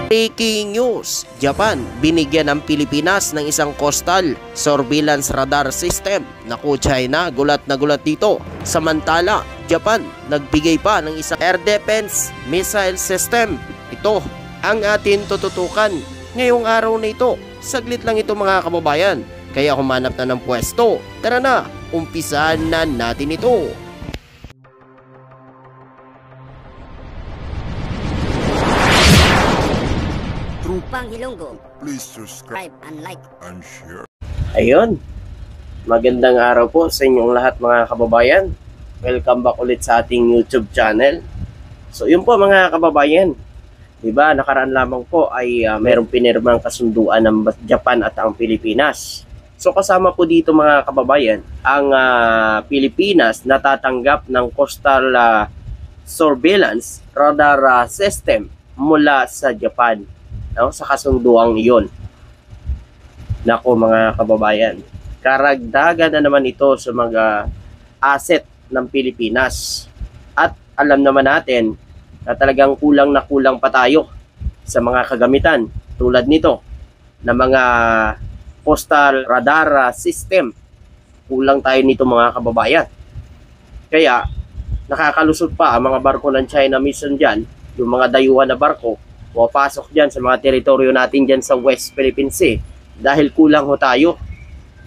Breaking news! Japan, binigyan ng Pilipinas ng isang coastal surveillance radar system. Naku, China, gulat na gulat dito. Samantala, Japan, nagbigay pa ng isang air defense missile system. Ito ang atin tututukan ngayong araw na ito. Saglit lang ito mga kababayan, kaya humanap na ng pwesto. Tara na, umpisahan na natin ito. Trumpang Hilonggo. Please subscribe and like and share. Ayun, magandang araw po sa inyong lahat mga kababayan. Welcome back ulit sa ating YouTube channel. So yun po mga kababayan, diba nakaraan lamang po ay mayroong pinirmang kasunduan ng Japan at ang Pilipinas. So kasama po dito mga kababayan, ang Pilipinas natatanggap ng coastal surveillance radar system mula sa Japan. No, sa kasunduang iyon. Nako mga kababayan, karagdagan na naman ito sa mga asset ng Pilipinas. At alam naman natin na talagang kulang na kulang pa tayo sa mga kagamitan tulad nito na mga coastal radar system. Kulang tayo nito mga kababayan. Kaya nakakalusot pa ang mga barko ng China mission dyan, yung mga dayuhan na barko pasok dyan sa mga teritoryo natin dyan sa West Philippine Sea dahil kulang ho tayo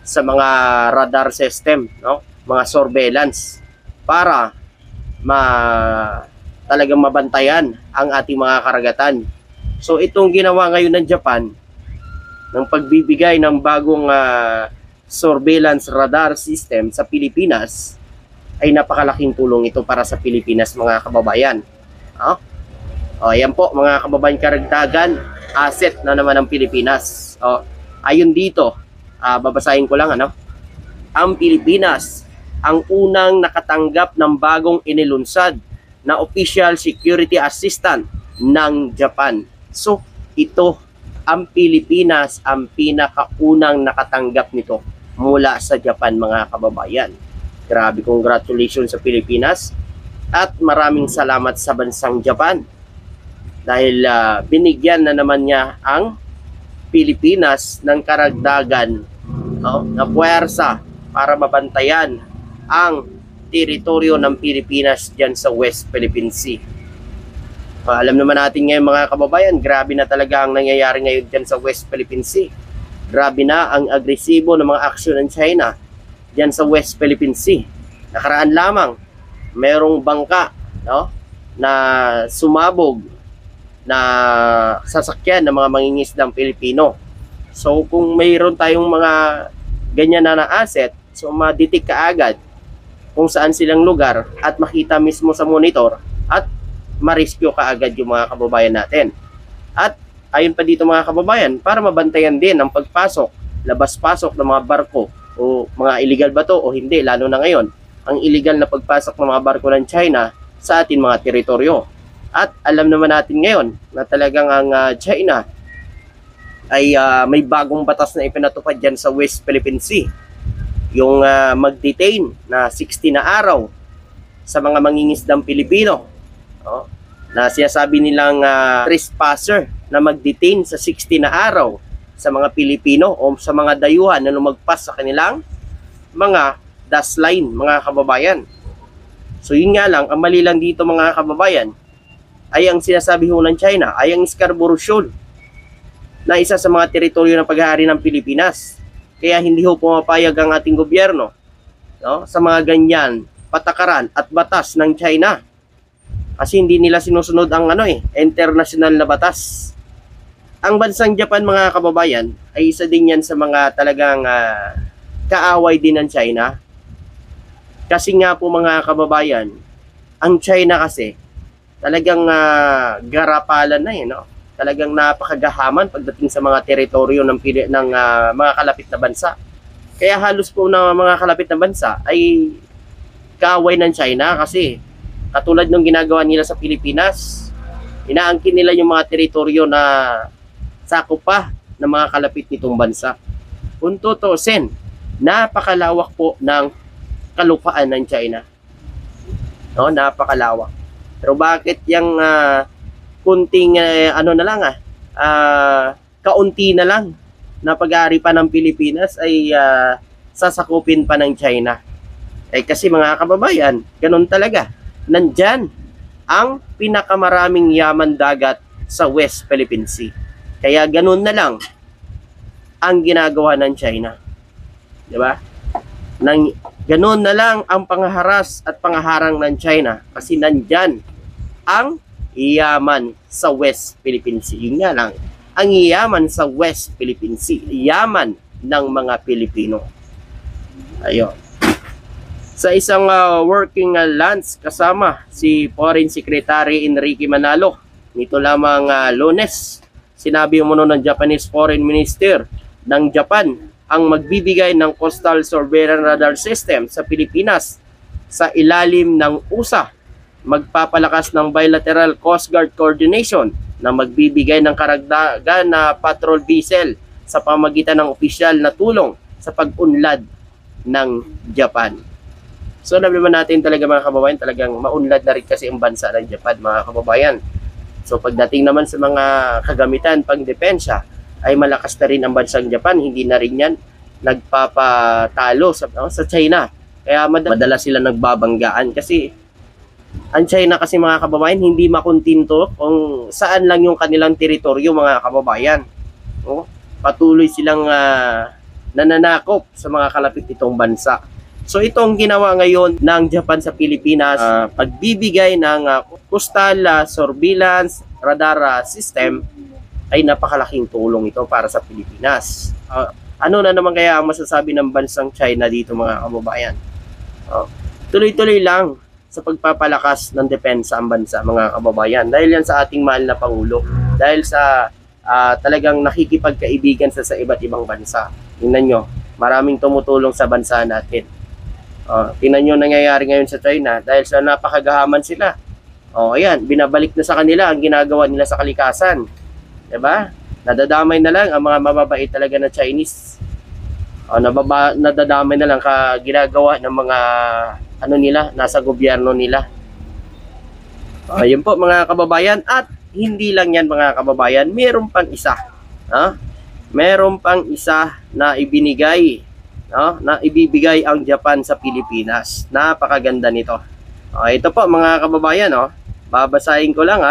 sa mga radar system, no? Mga surveillance para talagang mabantayan ang ating mga karagatan. So itong ginawa ngayon ng Japan ng pagbibigay ng bagong surveillance radar system sa Pilipinas ay napakalaking tulong ito para sa Pilipinas mga kababayan. O, yan po mga kababayan, karagdagan asset na naman ng Pilipinas. O, ayun dito, babasahin ko lang ang Pilipinas ang unang nakatanggap ng bagong inilunsad na official security assistant ng Japan. So, ito ang Pilipinas ang pinakaunang nakatanggap nito mula sa Japan mga kababayan. Grabe, congratulations sa Pilipinas at maraming salamat sa bansang Japan. Dahil binigyan na naman niya ang Pilipinas ng karagdagan na puwersa para mabantayan ang teritoryo ng Pilipinas dyan sa West Philippine Sea. Alam naman natin ngayon mga kababayan, grabe na talaga ang nangyayari ngayon dyan sa West Philippine Sea. Grabe na ang agresibo ng mga aksyon ng China dyan sa West Philippine Sea. Nakaraan lamang, mayroong bangka na sumabog na sasakyan ng mga mangingisdang Pilipino. So kung mayroon tayong mga ganyan na asset, so ma-detect kaagad kung saan silang lugar at makita mismo sa monitor at ma-rescue kaagad yung mga kababayan natin. At ayun pa dito mga kababayan, para mabantayan din ang pagpasok, labas-pasok ng mga barko o mga illegal ba to o hindi, lalo na ngayon ang illegal na pagpasok ng mga barko ng China sa ating mga teritoryo. At alam naman natin ngayon na talagang ang China ay may bagong batas na ipinatupad dyan sa West Philippine Sea. Yung mag-detain na 60 na araw sa mga mangingisdang Pilipino. Na sinasabi nilang trespasser na mag-detain sa 60 na araw sa mga Pilipino o sa mga dayuhan na lumagpas sa kanilang mga dash line mga kababayan. So yun nga lang, ang mali lang dito mga kababayan, ay ang sinasabi ho ng China ay ang Scarborough Shoal na isa sa mga teritoryo ng paghahari ng Pilipinas. Kaya hindi ho pumapayag ang ating gobyerno sa mga ganyan patakaran at batas ng China. Kasi hindi nila sinusunod ang international na batas. Ang bansang Japan mga kababayan ay isa din yan sa mga talagang kaaway din ng China. Kasi nga po mga kababayan, ang China kasi talagang garapalan na Talagang napakagahaman pagdating sa mga teritoryo ng mga kalapit na bansa. Kaya halos po ng mga kalapit na bansa ay kaaway ng China kasi katulad ng ginagawa nila sa Pilipinas, inaangkin nila yung mga teritoryo na sakop pa ng mga kalapit nitong bansa. Kung tutuusin, napakalawak po ng kalupaan ng China. Napakalawak. Pero bakit yung kunting kaunti na lang na pag-aari pa ng Pilipinas ay sasakupin pa ng China. Kasi mga kababayan, ganun talaga. Nandyan ang pinakamaraming yaman dagat sa West Philippine Sea. Kaya ganun na lang ang ginagawa ng China. Di ba? Ganun na lang ang pangaharas at pangaharang ng China kasi nandyan ang yaman sa West Philippine Sea. Yun nga lang, ang yaman sa West Philippine Sea, yaman ng mga Pilipino. Ayun. Sa isang working lunch kasama si Foreign Secretary Enrique Manalo, nito lamang Lunes, sinabi mo ng Japanese Foreign Minister ng Japan ang magbibigay ng Coastal Surveillance Radar System sa Pilipinas sa ilalim ng USA, magpapalakas ng bilateral Coast Guard coordination na magbibigay ng karagdagan na patrol vessel sa pamagitan ng opisyal na tulong sa pag-unlad ng Japan. So alam naman natin talaga mga kababayan, talagang maunlad na rin kasi ang bansa ng Japan mga kababayan. So pagdating naman sa mga kagamitan pang depensa, ay malakas na rin ang bansang Japan, hindi na rin yan nagpapatalo sa China. Kaya madalas sila nagbabanggaan kasi ang China kasi mga kababayan hindi makuntinto kung saan lang yung kanilang teritoryo mga kababayan. Patuloy silang nananakop sa mga kalapit itong bansa. So itong ginawa ngayon ng Japan sa Pilipinas, pagbibigay ng coastal surveillance radar system ay napakalaking tulong ito para sa Pilipinas. Ano na naman kaya ang masasabi ng bansang China dito mga kababayan? Tuloy-tuloy lang sa pagpapalakas ng depensa ang bansa mga kababayan. Dahil yan sa ating mahal na Pangulo. Dahil sa talagang nakikipagkaibigan sa iba't ibang bansa. Tingnan nyo, maraming tumutulong sa bansa natin. Tingnan nyo nangyayari ngayon sa China dahil sa napakagahaman sila. Ayan, binabalik na sa kanila ang ginagawa nila sa kalikasan. Diba? Nadadamay na lang ang mga mababait talaga na Chinese. Nadadamay na lang ginagawa ng mga nila, nasa gobyerno nila. Yun po mga kababayan, at hindi lang yan mga kababayan, meron pang isa. Meron pang isa na ibinigay, na ibibigay ang Japan sa Pilipinas. Napakaganda nito. Ito po mga kababayan, babasahin ko lang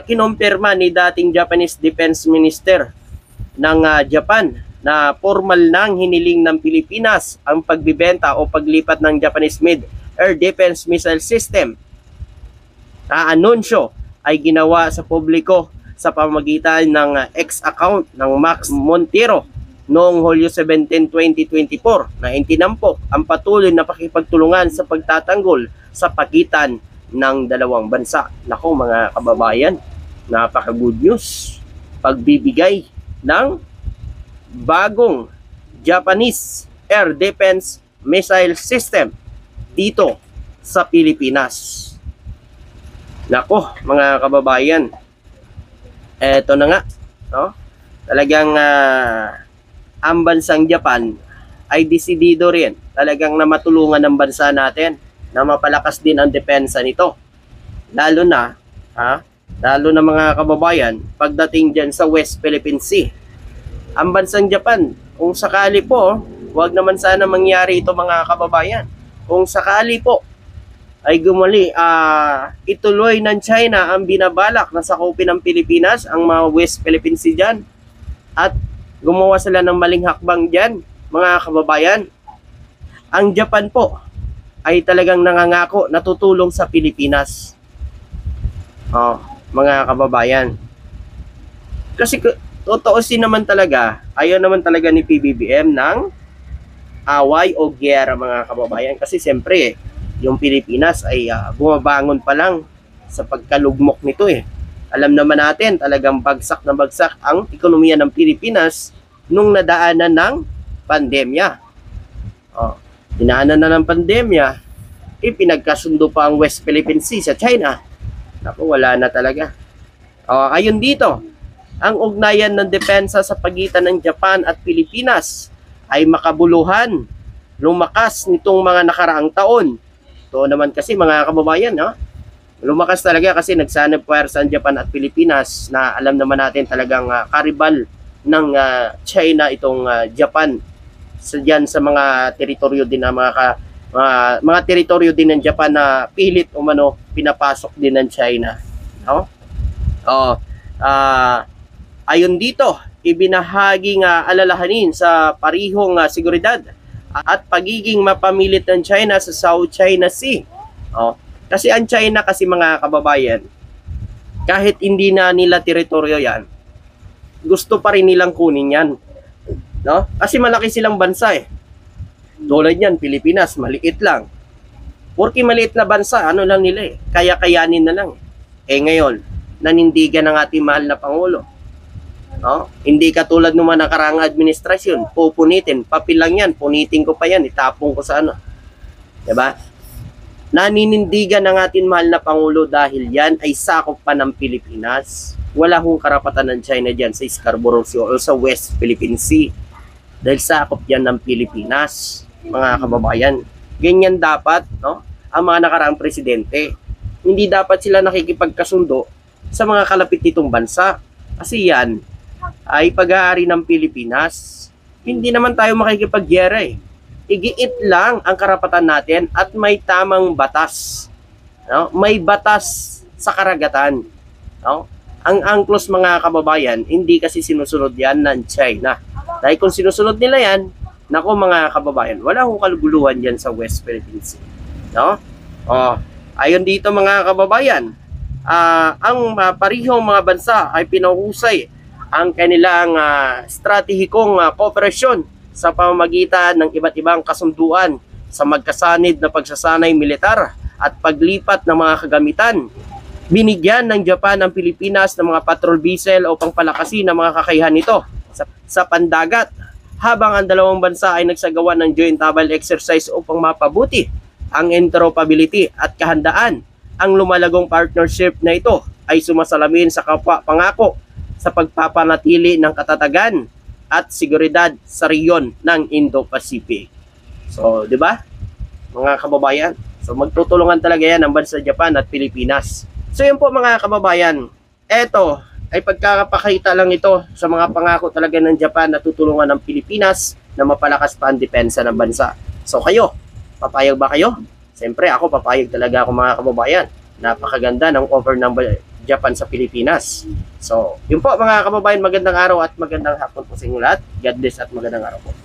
kinumpirma ni dating Japanese Defense Minister ng Japan na formal nang hiniling ng Pilipinas ang pagbibenta o paglipat ng Japanese-made Air Defense Missile System. Anunsyo ay ginawa sa publiko sa pamamagitan ng X account ng Max Montero noong Hulyo 17, 2024 na itinampok ang patuloy na pakipagtulungan sa pagtatanggol sa pagitan ng dalawang bansa. Nako mga kababayan, napaka good news. Pagbibigay ng bagong Japanese Air Defense Missile System dito sa Pilipinas. Nako mga kababayan, eto na nga, talagang ang bansang Japan ay desidido rin talagang na matulungan ng bansa natin na mapalakas din ang depensa nito. Lalo na mga kababayan, pagdating dyan sa West Philippine Sea. Ang bansang Japan, kung sakali po, huwag naman sana mangyari ito mga kababayan. Kung sakali po, ay ituloy ng China ang binabalak na sakupin ng Pilipinas, ang mga West Philippine Sea dyan, at gumawa sila ng maling hakbang dyan, mga kababayan. Ang Japan po, ay talagang nangangako na tutulong sa Pilipinas. Mga kababayan. Kasi totoosin naman talaga, ayaw naman talaga ni PBBM ng away o giyera mga kababayan. Kasi siyempre, yung Pilipinas ay bumabangon pa lang sa pagkalugmok nito . Alam naman natin, talagang bagsak na bagsak ang ekonomiya ng Pilipinas nung nadaanan ng pandemya. Dinaanan na ng pandemya, pinagkasundo pa ang West Philippine Sea sa China. Naku, wala na talaga. Ayun dito, ang ugnayan ng depensa sa pagitan ng Japan at Pilipinas ay makabuluhan, lumakas nitong mga nakaraang taon. Ito naman kasi mga kababayan, Lumakas talaga kasi nagsanib puwersa ang Japan at Pilipinas na alam naman natin talagang karibal ng China itong Japan diyan sa mga teritoryo din ng mga teritoryo din ng Japan na pilit umano pinapasok din ng China, no? Ayon dito, ibinahaging alalahanin sa parihong seguridad at pagiging mapamilit ng China sa South China Sea. Kasi ang China kasi mga kababayan, kahit hindi na nila teritoryo yan, gusto pa rin nilang kunin yan. No? Kasi malaki silang bansa eh. Tulad yan, Pilipinas, maliit lang. Porque maliit na bansa, ano lang nila eh, kaya-kayanin na lang. Ngayon, nanindigan ng ating mahal na Pangulo. No? Hindi katulad ng mga nakaraang administrasyon, pupunitin, papel lang yan, punitin ko pa yan, itapong ko sa ano. Diba? Naninindigan ng ating mahal na Pangulo dahil yan ay sakop pa ng Pilipinas. Wala hong karapatan ng China dyan sa Scarborough Sea o sa West Philippine Sea. Dahil sakop yan ng Pilipinas, mga kababayan. Ganyan dapat, no? Ang mga nakaraang presidente. Hindi dapat sila nakikipagkasundo sa mga kalapit nitong bansa. Kasi yan ay pag-aari ng Pilipinas. Hindi naman tayo makikipagyera eh. Igiit lang ang karapatan natin at may tamang batas. No? May batas sa karagatan. No? Ang UNCLOS mga kababayan, hindi kasi sinusunod yan ng China. Dahil kung sinusunod nila yan, nako mga kababayan, wala akong kaluguluhan dyan sa West Philippine Sea. No? Ayon dito mga kababayan, ang parihong mga bansa ay pinahusay ang kanilang stratehikong kooperasyon sa pamamagitan ng iba't ibang kasunduan sa magkasanid na pagsasanay militar at paglipat ng mga kagamitan. Binigyan ng Japan ang Pilipinas ng mga patrol vessel upang palakasin ang mga kakayahan nito sa pandagat, habang ang dalawang bansa ay nagsagawa ng joint naval exercise upang mapabuti ang interoperability at kahandaan. Ang lumalagong partnership na ito ay sumasalamin sa kapwa pangako sa pagpapanatili ng katatagan at seguridad sa rehiyon ng Indo-Pacific. So, di ba? Mga kababayan. So, magtutulungan talaga yan ang bansa Japan at Pilipinas. So, yun po mga kababayan. Eto ay pagkakapakita lang ito sa mga pangako talaga ng Japan na tutulungan ng Pilipinas na mapalakas pa ang depensa ng bansa. So, kayo, papayag ba kayo? Siyempre, ako papayag talaga ako mga kababayan. Napakaganda ng offer ng Japan sa Pilipinas. So, yun po mga kababayan, magandang araw at magandang hapon po sa inyo lahat. God bless at magandang araw po.